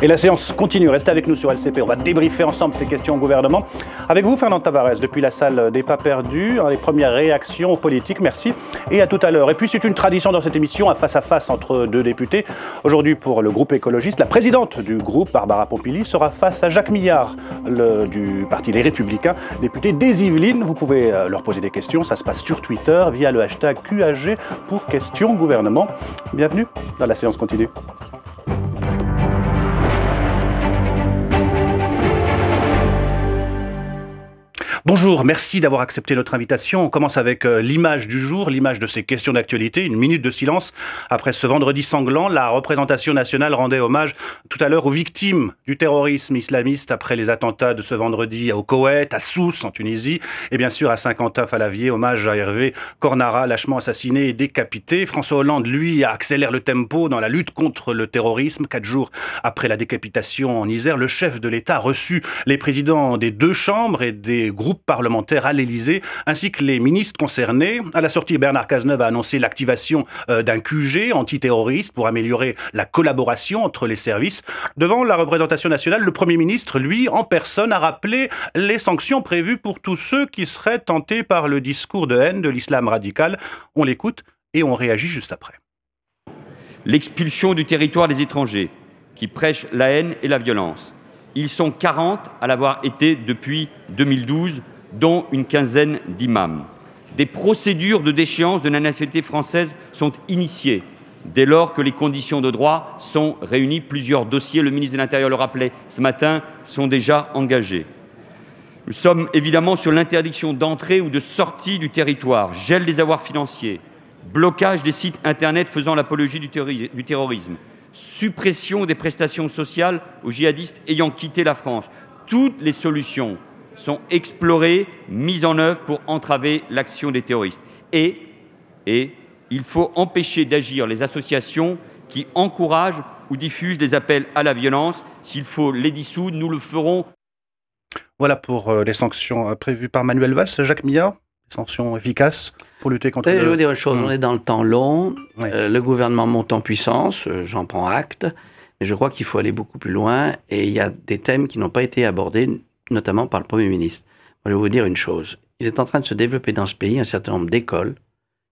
Et la séance continue. Restez avec nous sur LCP. On va débriefer ensemble ces questions au gouvernement. Avec vous, Fernand Tavares, depuis la salle des pas perdus, les premières réactions aux politiques. Merci. Et à tout à l'heure. Et puis, c'est une tradition dans cette émission, un face-à-face entre deux députés. Aujourd'hui, pour le groupe écologiste, la présidente du groupe, Barbara Pompili, sera face à Jacques Millard, du parti Les Républicains, député des Yvelines. Vous pouvez leur poser des questions. Ça se passe sur Twitter via le hashtag QAG pour questions gouvernement. Bienvenue dans la séance continue. Bonjour, merci d'avoir accepté notre invitation. On commence avec l'image du jour, l'image de ces questions d'actualité, une minute de silence. Après ce vendredi sanglant, la représentation nationale rendait hommage tout à l'heure aux victimes du terrorisme islamiste après les attentats de ce vendredi au Koweït, à Sousse en Tunisie et bien sûr à Saint-Quentin-Fallavier, hommage à Hervé Cornara, lâchement assassiné et décapité. François Hollande, lui, accélère le tempo dans la lutte contre le terrorisme. 4 jours après la décapitation en Isère, le chef de l'État a reçu les présidents des 2 chambres et des groupes parlementaires à l'Élysée, ainsi que les ministres concernés. À la sortie, Bernard Cazeneuve a annoncé l'activation d'un QG antiterroriste pour améliorer la collaboration entre les services. Devant la représentation nationale, le Premier ministre, lui, en personne, a rappelé les sanctions prévues pour tous ceux qui seraient tentés par le discours de haine de l'islam radical. On l'écoute et on réagit juste après. L'expulsion du territoire des étrangers qui prêchent la haine et la violence. Ils sont 40 à l'avoir été depuis 2012, dont une quinzaine d'imams. Des procédures de déchéance de la nationalité française sont initiées dès lors que les conditions de droit sont réunies. Plusieurs dossiers, le ministre de l'Intérieur le rappelait ce matin, sont déjà engagés. Nous sommes évidemment sur l'interdiction d'entrée ou de sortie du territoire, gel des avoirs financiers, blocage des sites internet faisant l'apologie du terrorisme, suppression des prestations sociales aux djihadistes ayant quitté la France. Toutes les solutions sont explorées, mises en œuvre pour entraver l'action des terroristes. Et il faut empêcher d'agir les associations qui encouragent ou diffusent des appels à la violence. S'il faut les dissoudre, nous le ferons. Voilà pour les sanctions prévues par Manuel Valls. Jacques Millard, sanctions efficaces pour lutter contre Je veux dire une chose, on est dans le temps long, oui. Le gouvernement monte en puissance, j'en prends acte, mais je crois qu'il faut aller beaucoup plus loin et il y a des thèmes qui n'ont pas été abordés, notamment par le Premier ministre. Moi, je vais vous dire une chose, il est en train de se développer dans ce pays un certain nombre d'écoles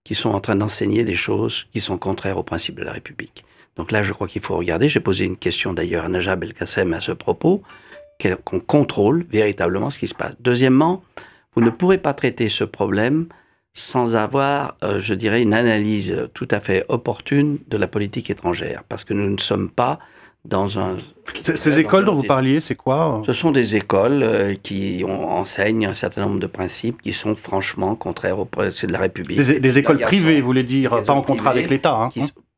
qui sont en train d'enseigner des choses qui sont contraires aux principes de la République. Donc là, je crois qu'il faut regarder, j'ai posé une question d'ailleurs à Najat Belkacem à ce propos, qu'on contrôle véritablement ce qui se passe. Deuxièmement, vous ne pourrez pas traiter ce problème sans avoir, je dirais, une analyse tout à fait opportune de la politique étrangère, parce que nous ne sommes pas dans un... Ces écoles dont vous parliez, c'est quoi? Ce sont des écoles qui enseignent un certain nombre de principes qui sont franchement contraires aux principes de la République. Des écoles privées, vous voulez dire, pas en contrat avec l'État, hein?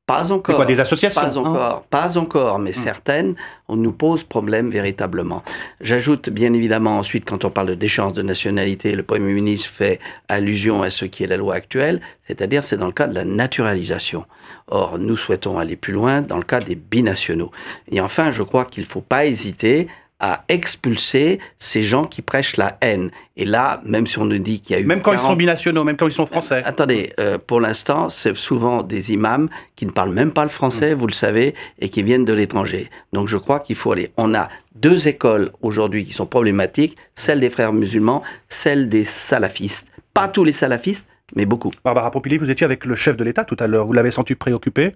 Pas encore. Quoi, des associations? Pas encore, mais certaines, on nous pose problème véritablement. J'ajoute bien évidemment ensuite, quand on parle de déchéance de nationalité, le Premier ministre fait allusion à ce qui est la loi actuelle, c'est-à-dire c'est dans le cas de la naturalisation. Or, nous souhaitons aller plus loin dans le cas des binationaux. Et enfin, je crois qu'il ne faut pas hésiter à expulser ces gens qui prêchent la haine. Et là, même si on nous dit qu'il y a eu... Même quand ils sont binationaux, même quand ils sont français. Attendez, pour l'instant, c'est souvent des imams qui ne parlent même pas le français, vous le savez, et qui viennent de l'étranger. Donc je crois qu'il faut aller... On a 2 écoles aujourd'hui qui sont problématiques, celle des frères musulmans, celle des salafistes. Pas tous les salafistes, mais beaucoup. Barbara Pompili, vous étiez avec le chef de l'État tout à l'heure. Vous l'avez senti préoccupé?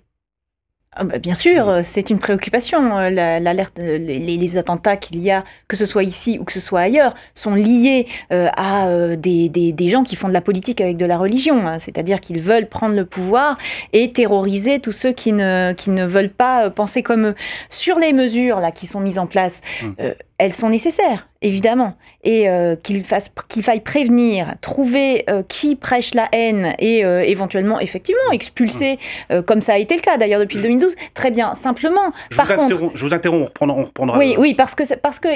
Bien sûr, c'est une préoccupation. L'alerte, les attentats qu'il y a, que ce soit ici ou que ce soit ailleurs, sont liés à des gens qui font de la politique avec de la religion. Hein. C'est-à-dire qu'ils veulent prendre le pouvoir et terroriser tous ceux qui ne veulent pas penser comme eux. Sur les mesures là, qui sont mises en place, elles sont nécessaires, évidemment. Et qu'il faille prévenir, trouver qui prêche la haine et éventuellement, effectivement, expulser, comme ça a été le cas d'ailleurs depuis 2012. Très bien, simplement. Je vous interromps, on reprendra... Oui, parce que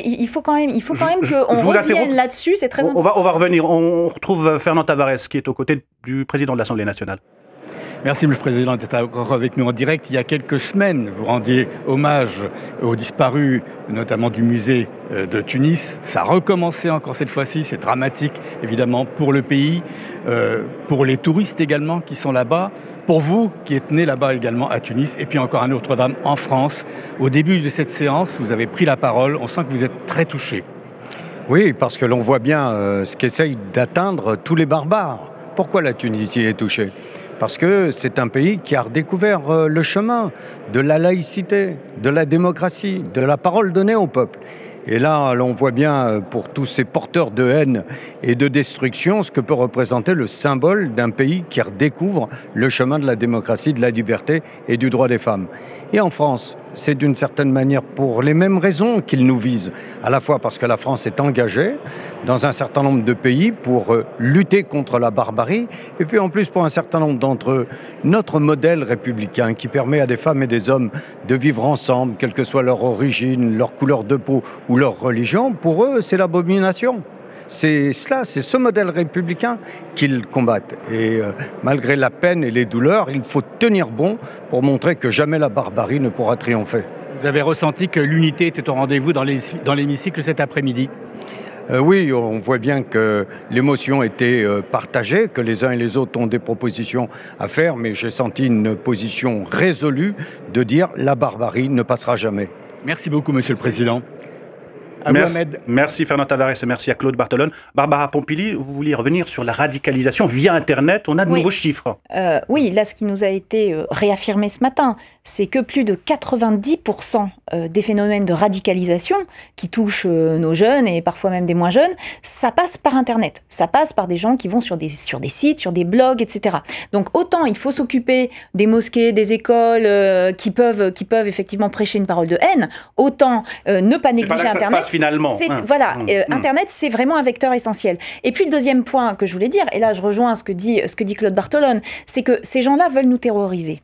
il faut quand même qu'on revienne là-dessus, c'est très important. On va revenir, on retrouve Fernand Tavares qui est aux côtés du président de l'Assemblée nationale. Merci, M. le Président, d'être encore avec nous en direct. Il y a quelques semaines, vous rendiez hommage aux disparus, notamment du musée de Tunis. Ça a recommencé encore cette fois-ci. C'est dramatique, évidemment, pour le pays, pour les touristes également qui sont là-bas. Pour vous, qui êtes né là-bas également à Tunis, et puis encore un autre drame en France, au début de cette séance, vous avez pris la parole, on sent que vous êtes très touché. Oui, parce que l'on voit bien ce qu'essayent d'atteindre tous les barbares. Pourquoi la Tunisie est touchée ? Parce que c'est un pays qui a redécouvert le chemin de la laïcité, de la démocratie, de la parole donnée au peuple. Et là, l'on voit bien pour tous ces porteurs de haine et de destruction ce que peut représenter le symbole d'un pays qui redécouvre le chemin de la démocratie, de la liberté et du droit des femmes. Et en France, c'est d'une certaine manière pour les mêmes raisons qu'ils nous visent. À la fois parce que la France est engagée dans un certain nombre de pays pour lutter contre la barbarie, et puis en plus pour un certain nombre d'entre eux, notre modèle républicain qui permet à des femmes et des hommes de vivre ensemble, quelle que soit leur origine, leur couleur de peau ou leur religion, pour eux c'est l'abomination. C'est cela, c'est ce modèle républicain qu'ils combattent. Et malgré la peine et les douleurs, il faut tenir bon pour montrer que jamais la barbarie ne pourra triompher. Vous avez ressenti que l'unité était au rendez-vous dans l'hémicycle cet après-midi ? Oui, on voit bien que l'émotion était partagée, que les uns et les autres ont des propositions à faire, mais j'ai senti une position résolue de dire la barbarie ne passera jamais. Merci beaucoup, Monsieur le Président. Merci Fernand Tavares et merci à Claude Barthelone. Barbara Pompili, vous vouliez revenir sur la radicalisation via Internet. On a de nouveaux chiffres. Oui, là, ce qui nous a été réaffirmé ce matin, c'est que plus de 90% des phénomènes de radicalisation qui touchent nos jeunes et parfois même des moins jeunes, ça passe par Internet. Ça passe par des gens qui vont sur des sites, sur des blogs, etc. Donc autant il faut s'occuper des mosquées, des écoles qui peuvent effectivement prêcher une parole de haine, autant ne pas négliger Internet. Finalement. Internet, c'est vraiment un vecteur essentiel. Et puis le deuxième point que je voulais dire, et là je rejoins ce que dit Claude Barthelone, c'est que ces gens-là veulent nous terroriser.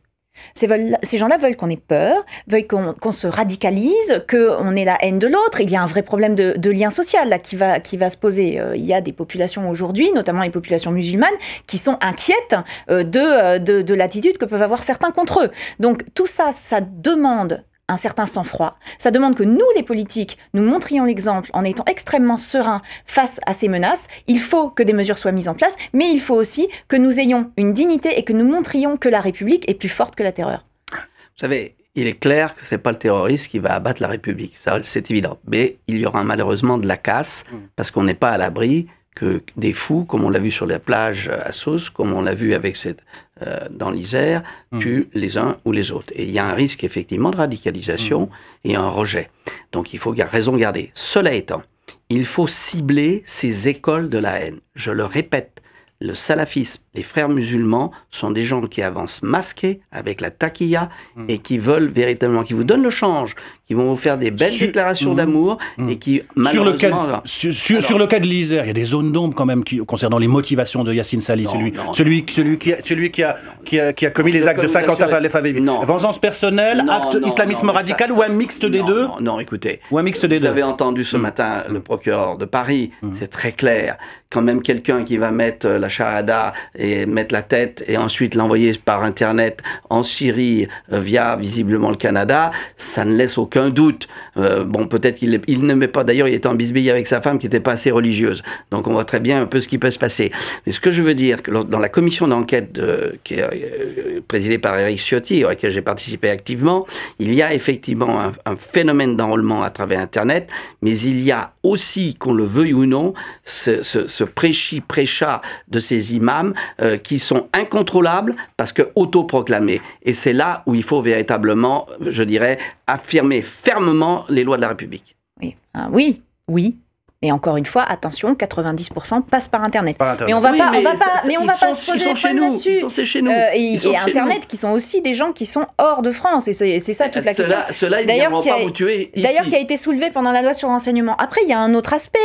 Ces gens-là veulent qu'on ait peur, veulent qu'on se radicalise, qu'on ait la haine de l'autre. Il y a un vrai problème de lien social là, qui va se poser. Il y a des populations aujourd'hui, notamment les populations musulmanes, qui sont inquiètes de l'attitude que peuvent avoir certains contre eux. Donc tout ça, ça demande un certain sang-froid. Ça demande que nous, les politiques, nous montrions l'exemple en étant extrêmement sereins face à ces menaces. Il faut que des mesures soient mises en place, mais il faut aussi que nous ayons une dignité et que nous montrions que la République est plus forte que la terreur. Vous savez, il est clair que c'est pas le terroriste qui va abattre la République. Ça, c'est évident. Mais il y aura malheureusement de la casse parce qu'on n'est pas à l'abri que des fous, comme on l'a vu sur la plage à Sousse, comme on l'a vu avec dans l'Isère, tuent les uns ou les autres. Et il y a un risque effectivement de radicalisation et un rejet. Donc il faut raison garder. Cela étant, il faut cibler ces écoles de la haine. Je le répète, le salafisme, les frères musulmans sont des gens qui avancent masqués avec la taquilla et qui veulent véritablement, qui vous donnent le change, qui vont vous faire des belles déclarations d'amour et qui malheureusement... Sur le cas de l'Isère, il y a des zones d'ombre quand même concernant les motivations de Yassine Sali, celui qui a commis les actes de 50 FAVI. Vengeance personnelle, acte islamisme radical ou un mixte des deux ? Non, écoutez, ou un mixte des deux. Vous avez entendu ce matin le procureur de Paris, c'est très clair. Quand même quelqu'un qui va mettre la shahada et mettre la tête et ensuite l'envoyer par Internet en Syrie via visiblement le Canada, ça ne laisse aucun doute. Bon, peut-être qu'il ne met pas, d'ailleurs il était en bisbille avec sa femme qui n'était pas assez religieuse. Donc on voit très bien un peu ce qui peut se passer. Mais ce que je veux dire, que dans la commission d'enquête qui est présidée par Éric Ciotti, à laquelle j'ai participé activement, il y a effectivement un phénomène d'enrôlement à travers Internet, mais il y a aussi, qu'on le veuille ou non, ce prêchi-prêcha de ces imams qui sont incontrôlables parce que autoproclamés. Et c'est là où il faut véritablement, je dirais, affirmer fermement les lois de la République. Oui. Mais encore une fois, attention, 90% passent par Internet. Mais on va pas se poser des problèmes là-dessus. Ils sont chez nous. Et Internet, qui sont aussi des gens qui sont hors de France. Et c'est ça toute la question. Cela, ils ne viendront pas vous tuer ici. D'ailleurs, qui a été soulevé pendant la loi sur le renseignement. Après, il y a un autre aspect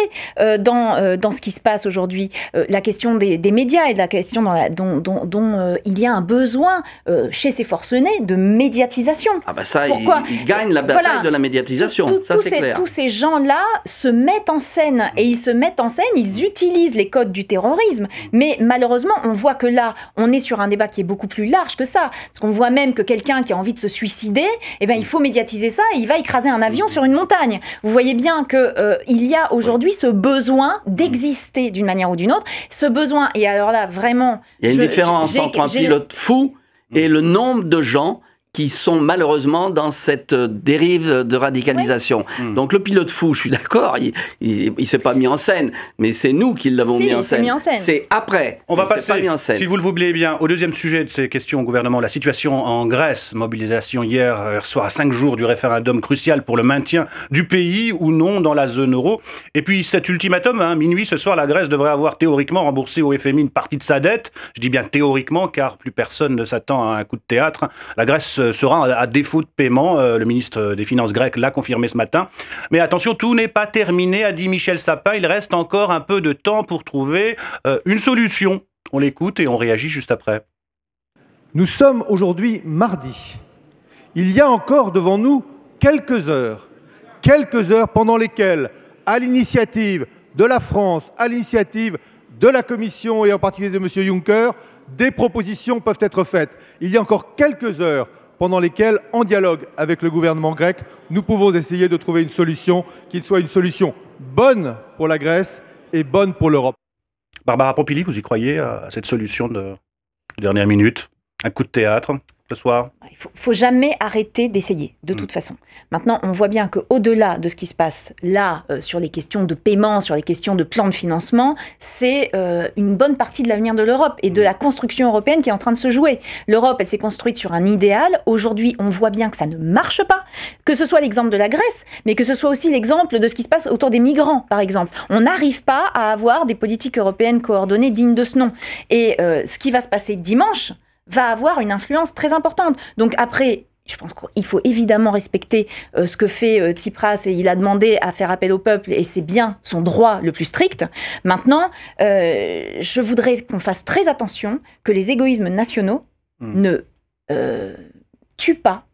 dans ce qui se passe aujourd'hui. La question des médias et de la question dont il y a un besoin chez ces forcenés de médiatisation. Ah bah ça, ils gagnent la bataille de la médiatisation. Ça, c'est clair. Tous ces gens-là se mettent en scène. Et ils se mettent en scène, ils utilisent les codes du terrorisme. Mais malheureusement, on voit que là, on est sur un débat qui est beaucoup plus large que ça. Parce qu'on voit même que quelqu'un qui a envie de se suicider, il faut médiatiser ça et il va écraser un avion sur une montagne. Vous voyez bien qu'il y a aujourd'hui ce besoin d'exister d'une manière ou d'une autre. Ce besoin, et alors là, vraiment... Il y a une différence entre un pilote fou et le nombre de gens qui sont malheureusement dans cette dérive de radicalisation. Ouais. Donc le pilote fou, je suis d'accord, il s'est pas mis en scène, mais c'est nous qui l'avons mis en scène. C'est après. On va passer, si vous le voulez bien, au deuxième sujet de ces questions au gouvernement, la situation en Grèce. Mobilisation hier soir à 5 jours du référendum crucial pour le maintien du pays ou non dans la zone euro. Et puis cet ultimatum, minuit ce soir, la Grèce devrait avoir théoriquement remboursé au FMI une partie de sa dette. Je dis bien théoriquement, car plus personne ne s'attend à un coup de théâtre. La Grèce sera à défaut de paiement. Le ministre des Finances grec l'a confirmé ce matin. Mais attention, tout n'est pas terminé, a dit Michel Sapin. Il reste encore un peu de temps pour trouver une solution. On l'écoute et on réagit juste après. Nous sommes aujourd'hui mardi. Il y a encore devant nous quelques heures pendant lesquelles, à l'initiative de la France, à l'initiative de la Commission et en particulier de M. Juncker, des propositions peuvent être faites. Il y a encore quelques heures pendant lesquelles, en dialogue avec le gouvernement grec, nous pouvons essayer de trouver une solution qui soit une solution bonne pour la Grèce et bonne pour l'Europe. Barbara Pompili, vous y croyez à cette solution de dernière minute? Un coup de théâtre ce soir? Il ne faut jamais arrêter d'essayer, de toute façon. Maintenant, on voit bien qu'au-delà de ce qui se passe là, sur les questions de paiement, sur les questions de plan de financement, c'est une bonne partie de l'avenir de l'Europe et de la construction européenne qui est en train de se jouer. L'Europe, elle s'est construite sur un idéal. Aujourd'hui, on voit bien que ça ne marche pas. Que ce soit l'exemple de la Grèce, mais que ce soit aussi l'exemple de ce qui se passe autour des migrants, par exemple. On n'arrive pas à avoir des politiques européennes coordonnées dignes de ce nom. Et ce qui va se passer dimanche va avoir une influence très importante. Donc après, je pense qu'il faut évidemment respecter ce que fait Tsipras, et il a demandé à faire appel au peuple, et c'est bien son droit le plus strict. Maintenant, je voudrais qu'on fasse très attention que les égoïsmes nationaux ne tuent pas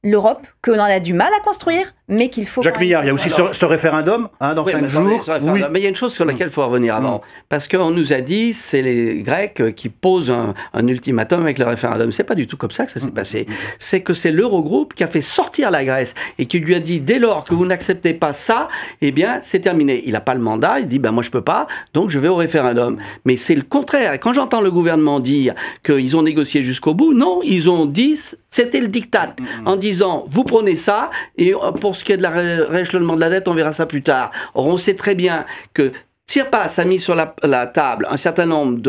l'Europe, qu'on en a du mal à construire, mais qu'il faut... Jacques Millard, il y a aussi ce référendum dans 5 jours. Oui. Mais il y a une chose sur laquelle il faut revenir avant. Parce qu'on nous a dit, c'est les Grecs qui posent un ultimatum avec le référendum. C'est pas du tout comme ça que ça s'est passé. C'est que c'est l'Eurogroupe qui a fait sortir la Grèce et qui lui a dit, dès lors que vous n'acceptez pas ça, eh bien, c'est terminé. Il n'a pas le mandat, il dit, moi je peux pas, donc je vais au référendum. Mais c'est le contraire. Et quand j'entends le gouvernement dire qu'ils ont négocié jusqu'au bout, non, ils ont dit, c'était le diktat, en disant, vous prenez ça, et pour ce qui est de la rééchelonnement de la dette, on verra ça plus tard. Or, on sait très bien que Tsipras a mis sur la table un certain nombre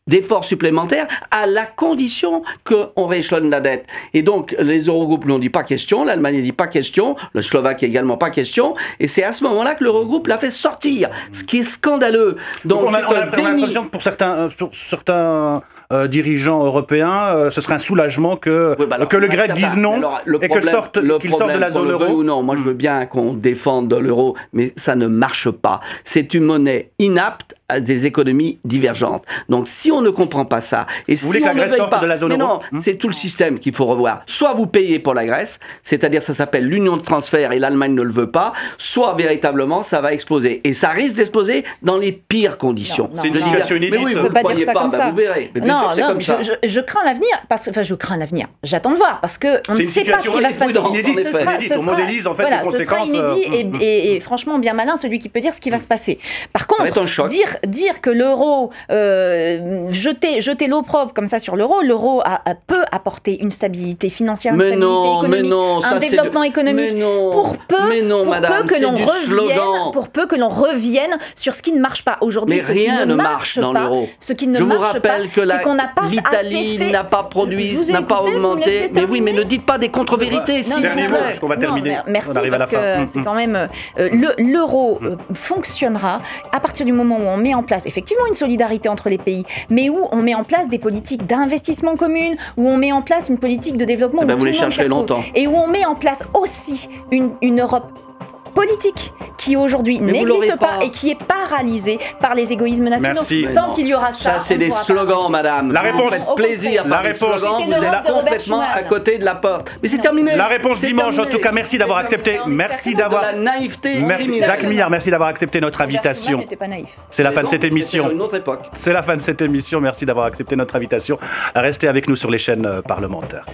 d'efforts supplémentaires à la condition qu'on rééchelonne la dette. Et donc, les Eurogroupes n'ont dit pas question, l'Allemagne n'a dit pas question, le Slovaque également pas question, et c'est à ce moment-là que l'Eurogroupe l'a fait sortir, ce qui est scandaleux. Donc, on a l'impression que pour certains dirigeants européens, ce serait un soulagement que le grec dise non et qu'il sorte de la zone euro. Ou non, moi je veux bien qu'on défende l'euro, mais ça ne marche pas. C'est une monnaie inapte à des économies divergentes. Donc si on ne comprend pas ça, et si on ne paye pas, de la zone euro, c'est tout le système qu'il faut revoir. Soit vous payez pour la Grèce, c'est-à-dire ça s'appelle l'union de transfert et l'Allemagne ne le veut pas, soit véritablement ça va exploser. Et ça risque d'exploser dans les pires conditions. C'est une situation inédite. Mais oui, vous ne croyez pas, vous verrez. Je crains l'avenir, je crains l'avenir. J'attends de voir, parce qu'on ne sait pas ce qui va se passer. Ce sera inédit et franchement bien malin celui qui peut dire ce qui va se passer. Par contre, dire que l'euro, jeter l'opprobre comme ça sur l'euro peut apporter une stabilité financière, une stabilité économique, un développement économique, pour peu que l'on revienne sur ce qui ne marche pas aujourd'hui. Mais rien ne marche dans l'euro. Ce qui ne marche pas, c'est qu'on n'a pas l'Italie n'a pas produit, n'a pas augmenté. Mais oui, mais ne dites pas des contre-vérités, s'il vous plaît. Parce qu'on va terminer. Merci, parce que c'est quand même... L'euro fonctionnera à partir du moment où on met en place effectivement une solidarité entre les pays, mais où on met en place des politiques d'investissement communes, où on met en place une politique de développement où tout le monde s'y retrouve, et où on met en place aussi une Europe politique qui aujourd'hui n'existe pas et qui est paralysée par les égoïsmes nationaux. Merci. Tant qu'il y aura ça, c'est des slogans, madame. La réponse, vous faites plaisir par les slogans, vous êtes complètement à côté de la porte. Mais c'est terminé. La réponse dimanche, en tout cas, merci d'avoir accepté. Merci d'avoir la naïveté. Merci Jacques Millard, merci d'avoir accepté notre invitation. C'est la fin de cette émission. C'est la fin de cette émission. Merci d'avoir accepté notre invitation. Restez avec nous sur les chaînes parlementaires.